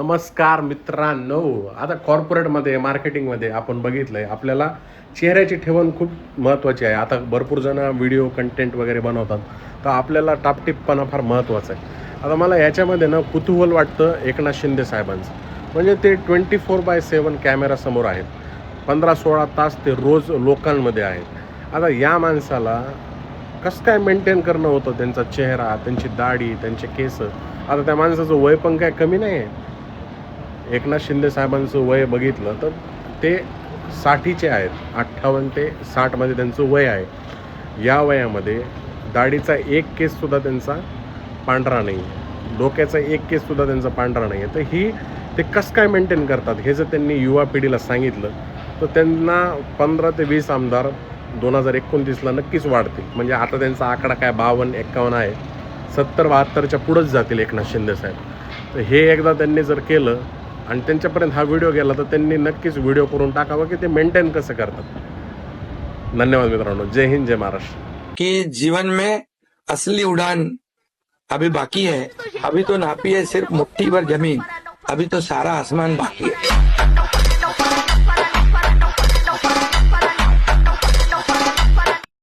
नमस्कार मित्रांनो. आता कॉर्पोरेटमध्ये मार्केटिंगमध्ये आपण बघितलंय आपल्याला चेहऱ्याची ठेवण खूप महत्त्वाची आहे. आता भरपूर जण व्हिडिओ कंटेंट वगैरे बनवतात, तर आपल्याला टापटीपपणा फार महत्त्वाचा आहे. आता मला याच्यामध्ये ना कुतूहल वाटतं एकनाथ शिंदे साहेबांचं. म्हणजे ते 24/7 कॅमेरासमोर आहेत. 15-16 तास ते रोज लोकांमध्ये आहेत. आता या माणसाला कसं काय मेंटेन करणं होतं, त्यांचा चेहरा, त्यांची दाढी, त्यांचे केस. आता त्या माणसाचं वय पण काय कमी नाही आहे. एकनाथ शिंदे साहेबांचं वय बघितलं तर ते 60चे आहेत. 58 ते 60मध्ये त्यांचं वय आहे. या वयामध्ये दाढीचा एक केससुद्धा त्यांचा पांढरा नाही आहे. डोक्याचा एक केससुद्धा त्यांचा पांढरा नाही आहे. तर ते कसं काय मेंटेन करतात हे जर त्यांनी युवा पिढीला सांगितलं तर त्यांना 15 ते 20 आमदार 2029ला नक्कीच वाढतील. म्हणजे आता त्यांचा आकडा काय 52-51 आहे. 70-72च्या पुढंच जातील एकनाथ शिंदे साहेब. तर हे एकदा त्यांनी जर केलं आणि त्यांच्यापर्यंत हा व्हिडिओ गेला तर त्यांनी नक्कीच व्हिडिओ करून टाकावा की ते मेंटेन कसं करतात. धन्यवाद मित्रांनो. जय हिंद, जय महाराष्ट्र. कि जीवन में असली उड़ान अभी बाकी है। अभी तो नापी है सिर्फ मुट्ठी भर जमीन, अभी तो सारा आसमान बाकी है।